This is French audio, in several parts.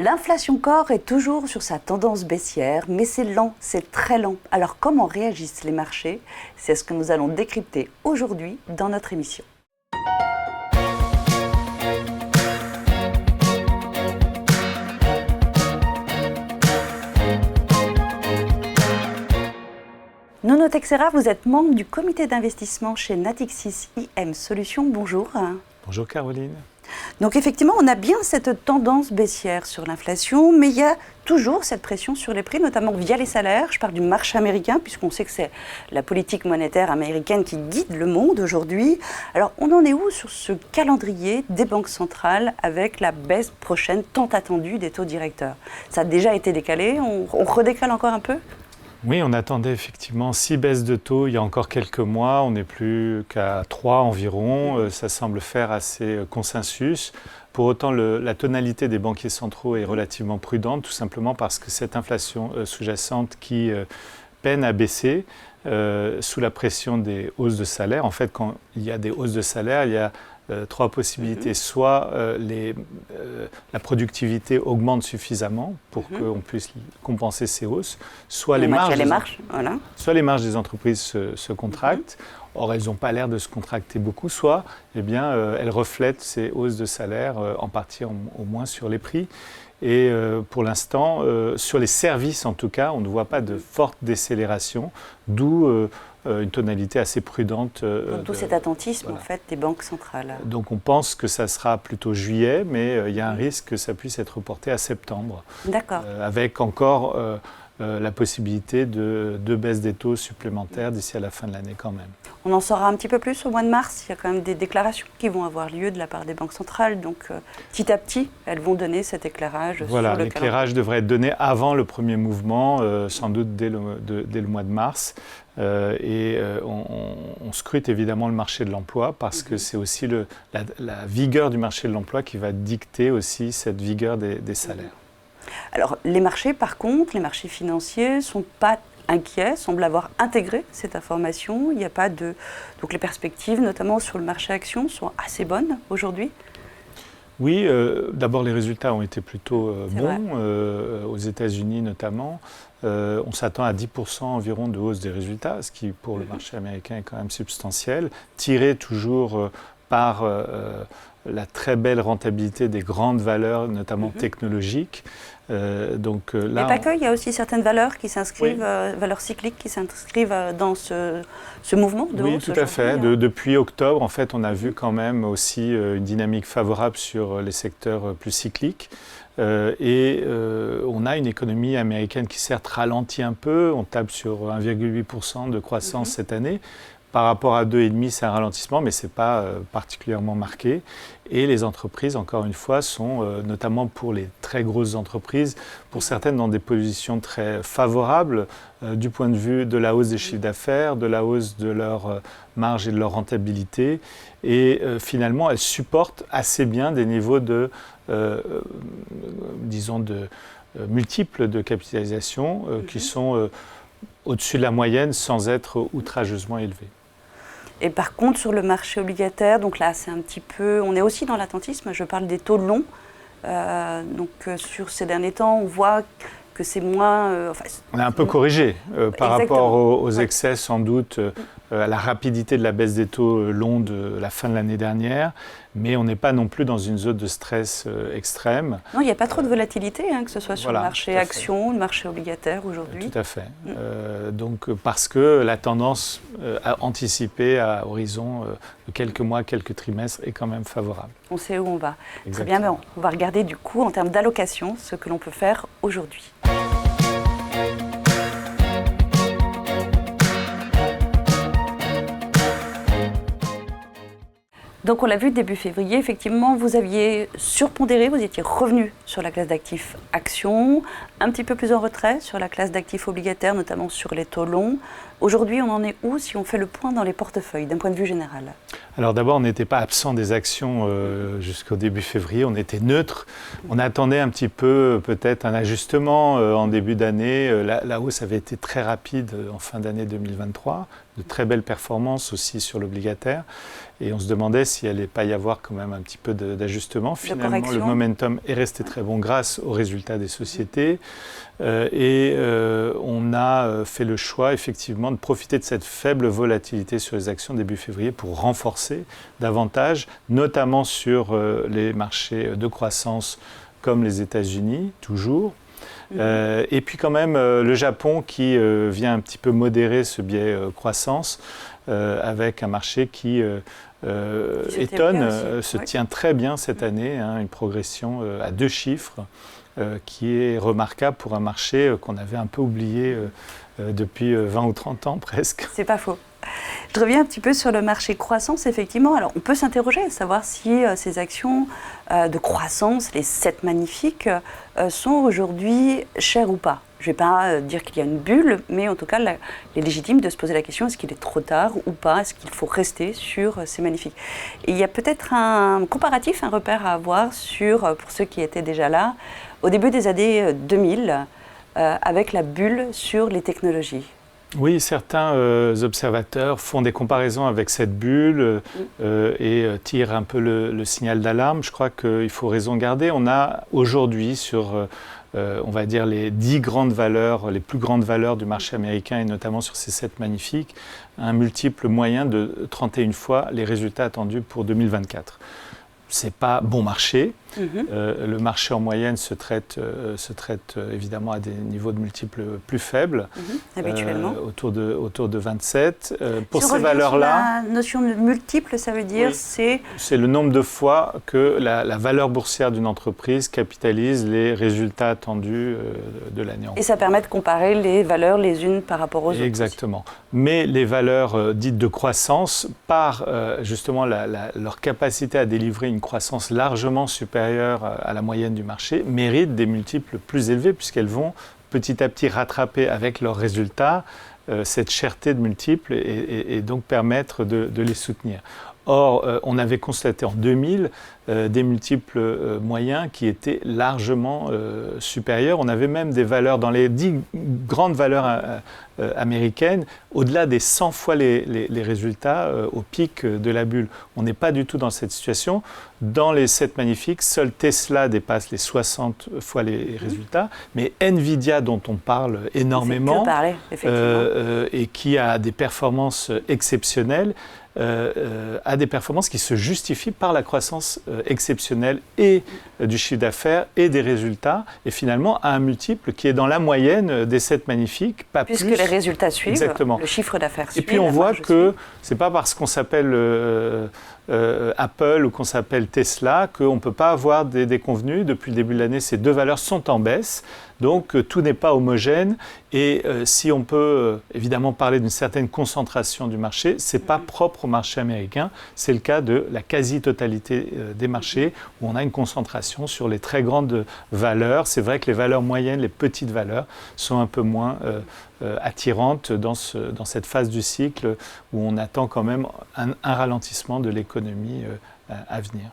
L'inflation corps est toujours sur sa tendance baissière, mais c'est lent, c'est très lent. Alors comment réagissent les marchés? C'est ce que nous allons décrypter aujourd'hui dans notre émission. Nono Texera, vous êtes membre du comité d'investissement chez Natixis IM Solutions. Bonjour. Bonjour Caroline. Donc effectivement, on a bien cette tendance baissière sur l'inflation, mais il y a toujours cette pression sur les prix, notamment via les salaires. Je parle du marché américain, puisqu'on sait que c'est la politique monétaire américaine qui guide le monde aujourd'hui. Alors on en est où sur ce calendrier des banques centrales avec la baisse prochaine tant attendue des taux directeurs? Ça a déjà été décalé, on redécale encore un peu? Oui, on attendait effectivement 6 baisses de taux il y a encore quelques mois. On n'est plus qu'à 3 environ. Ça semble faire assez consensus. Pour autant, la tonalité des banquiers centraux est relativement prudente, tout simplement parce que cette inflation sous-jacente qui peine à baisser sous la pression des hausses de salaire. En fait, quand il y a des hausses de salaire, il y a trois possibilités. Soit la productivité augmente suffisamment pour qu'on puisse compenser ces hausses, soit les marges des entreprises se contractent. Or, elles n'ont pas l'air de se contracter beaucoup, soit elles reflètent ces hausses de salaire, en partie au moins sur les prix. Et pour l'instant, sur les services en tout cas, on ne voit pas de forte décélération, d'où une tonalité assez prudente. D'où cet attentisme en fait des banques centrales. Donc on pense que ça sera plutôt juillet, mais il y a un risque que ça puisse être reporté à septembre. D'accord. Avec encore la possibilité de baisse des taux supplémentaires d'ici à la fin de l'année quand même. On en saura un petit peu plus au mois de mars. Il y a quand même des déclarations qui vont avoir lieu de la part des banques centrales. Donc petit à petit, elles vont donner cet éclairage. Voilà, l'éclairage devrait être donné avant le premier mouvement, sans doute dès le mois de mars. On scrute évidemment le marché de l'emploi parce que c'est aussi la vigueur du marché de l'emploi qui va dicter aussi cette vigueur des salaires. Alors les marchés par contre, les marchés financiers ne sont pas inquiets, semblent avoir intégré cette information. Il n'y a pas de... Donc les perspectives, notamment sur le marché actions, sont assez bonnes aujourd'hui. Oui, d'abord les résultats ont été plutôt bons, aux États-Unis notamment. On s'attend à 10% environ de hausse des résultats, ce qui pour le marché américain est quand même substantiel, tiré toujours par la très belle rentabilité des grandes valeurs, notamment technologiques. Mais pas que, il y a aussi certaines valeurs qui s'inscrivent, valeurs cycliques qui s'inscrivent dans ce mouvement de hausse. Oui, tout à fait. Depuis octobre, en fait, on a vu quand même aussi une dynamique favorable sur les secteurs plus cycliques. On a une économie américaine qui certes ralentit un peu. On tape sur 1,8% de croissance cette année. Par rapport à 2,5, c'est un ralentissement, mais ce n'est pas particulièrement marqué. Et les entreprises, encore une fois, sont, notamment pour les très grosses entreprises, pour certaines dans des positions très favorables du point de vue de la hausse des chiffres d'affaires, de la hausse de leur marge et de leur rentabilité. Et finalement, elles supportent assez bien des niveaux multiples de capitalisation qui sont au-dessus de la moyenne sans être outrageusement élevés. Et par contre, sur le marché obligataire, donc là, c'est un petit peu... On est aussi dans l'attentisme, je parle des taux longs. Sur ces derniers temps, on voit que c'est moins... on a un peu corrigé par rapport aux excès, sans doute, à la rapidité de la baisse des taux longs de la fin de l'année dernière. Mais on n'est pas non plus dans une zone de stress extrême. Non, il n'y a pas trop de volatilité, que ce soit sur le marché actions, le marché obligataire aujourd'hui. Tout à fait. Donc, parce que la tendance anticipée à horizon de quelques mois, quelques trimestres est quand même favorable. On sait où on va. Exactement. Très bien, mais on va regarder du coup en termes d'allocation ce que l'on peut faire aujourd'hui. Donc on l'a vu début février, effectivement, vous aviez surpondéré, vous étiez revenu sur la classe d'actifs actions, un petit peu plus en retrait sur la classe d'actifs obligataires, notamment sur les taux longs. Aujourd'hui, on en est où si on fait le point dans les portefeuilles, d'un point de vue général? Alors d'abord, on n'était pas absent des actions jusqu'au début février, on était neutre. On attendait un petit peu peut-être un ajustement en début d'année. La hausse avait été très rapide en fin d'année 2023, de très belles performances aussi sur l'obligataire. Et on se demandait s'il n'allait pas y avoir quand même un petit peu d'ajustement. Finalement, le momentum est resté très bon grâce aux résultats des sociétés. On a fait le choix effectivement de profiter de cette faible volatilité sur les actions début février pour renforcer davantage, notamment sur les marchés de croissance comme les États-Unis, toujours. Et puis quand même le Japon qui vient un petit peu modérer ce biais croissance avec un marché qui étonne, se tient très bien cette année, une progression à 2 chiffres qui est remarquable pour un marché qu'on avait un peu oublié depuis 20 ou 30 ans presque. C'est pas faux. Je reviens un petit peu sur le marché croissance, effectivement. Alors, on peut s'interroger, savoir si ces actions de croissance, les 7 magnifiques, sont aujourd'hui chères ou pas. Je ne vais pas dire qu'il y a une bulle, mais en tout cas, il est légitime de se poser la question, est-ce qu'il est trop tard ou pas? Est-ce qu'il faut rester sur ces magnifiques? Et il y a peut-être un comparatif, un repère à avoir pour ceux qui étaient déjà là, au début des années 2000, avec la bulle sur les technologies. Oui, certains observateurs font des comparaisons avec cette bulle et tirent un peu le signal d'alarme. Je crois qu'il faut raison garder. On a aujourd'hui sur, on va dire, les 10 grandes valeurs, les plus grandes valeurs du marché américain et notamment sur ces 7 magnifiques, un multiple moyen de 31 fois les résultats attendus pour 2024. Ce n'est pas bon marché. Le marché en moyenne se traite évidemment à des niveaux de multiples plus faibles, habituellement. Autour de 27. Pour si ces valeurs-là, la notion de multiple, ça veut dire c'est le nombre de fois que la valeur boursière d'une entreprise capitalise les résultats attendus de l'année en cours. Et ça permet de comparer les valeurs les unes par rapport aux autres. Exactement. Mais les valeurs dites de croissance, par justement leur capacité à délivrer une croissance largement supérieure à la moyenne du marché, méritent des multiples plus élevés puisqu'elles vont petit à petit rattraper avec leurs résultats cette cherté de multiples et donc permettre de les soutenir. Or, on avait constaté en 2000 des multiples moyens qui étaient largement supérieurs. On avait même des valeurs dans les 10 grandes valeurs américaines, au-delà des 100 fois les résultats au pic de la bulle. On n'est pas du tout dans cette situation. Dans les 7 magnifiques, seul Tesla dépasse les 60 fois les résultats, mais Nvidia, dont on parle énormément, et qui a des performances exceptionnelles, a des performances qui se justifient par la croissance exceptionnelle et du chiffre d'affaires et des résultats, et finalement a un multiple qui est dans la moyenne des 7 magnifiques, pas plus. Puisque les résultats suivent, exactement. Le chiffre d'affaires suit. Et puis on voit que ce n'est pas parce qu'on s'appelle Apple ou qu'on s'appelle Tesla qu'on ne peut pas avoir des déconvenus. Depuis le début de l'année, ces 2 valeurs sont en baisse. Donc tout n'est pas homogène et si on peut évidemment parler d'une certaine concentration du marché, ce n'est pas propre au marché américain, c'est le cas de la quasi-totalité des marchés où on a une concentration sur les très grandes valeurs. C'est vrai que les valeurs moyennes, les petites valeurs sont un peu moins attirantes dans cette phase du cycle où on attend quand même un ralentissement de l'économie à venir.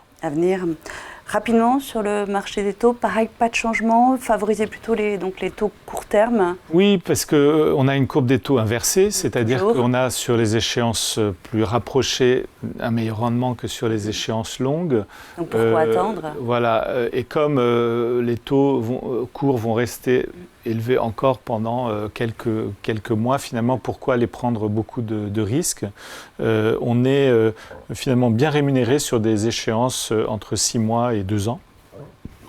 Rapidement, sur le marché des taux, pareil, pas de changement, favoriser plutôt les taux court terme? Oui, parce qu'on a une courbe des taux inversée, c'est-à-dire qu'on a sur les échéances plus rapprochées un meilleur rendement que sur les échéances longues. Donc pourquoi attendre? Voilà, et comme les taux courts vont rester élevés encore pendant quelques mois, finalement, pourquoi les prendre beaucoup de risques? On est finalement bien rémunéré sur des échéances entre 6 mois et 2 ans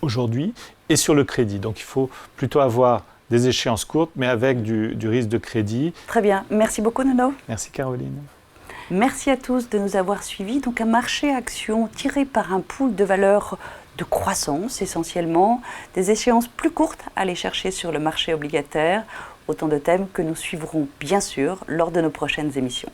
aujourd'hui, et sur le crédit. Donc il faut plutôt avoir des échéances courtes, mais avec du risque de crédit. Très bien. Merci beaucoup, Nuno. Merci, Caroline. Merci à tous de nous avoir suivis. Donc un marché action tiré par un pool de valeurs de croissance essentiellement, des échéances plus courtes à aller chercher sur le marché obligataire, autant de thèmes que nous suivrons bien sûr lors de nos prochaines émissions.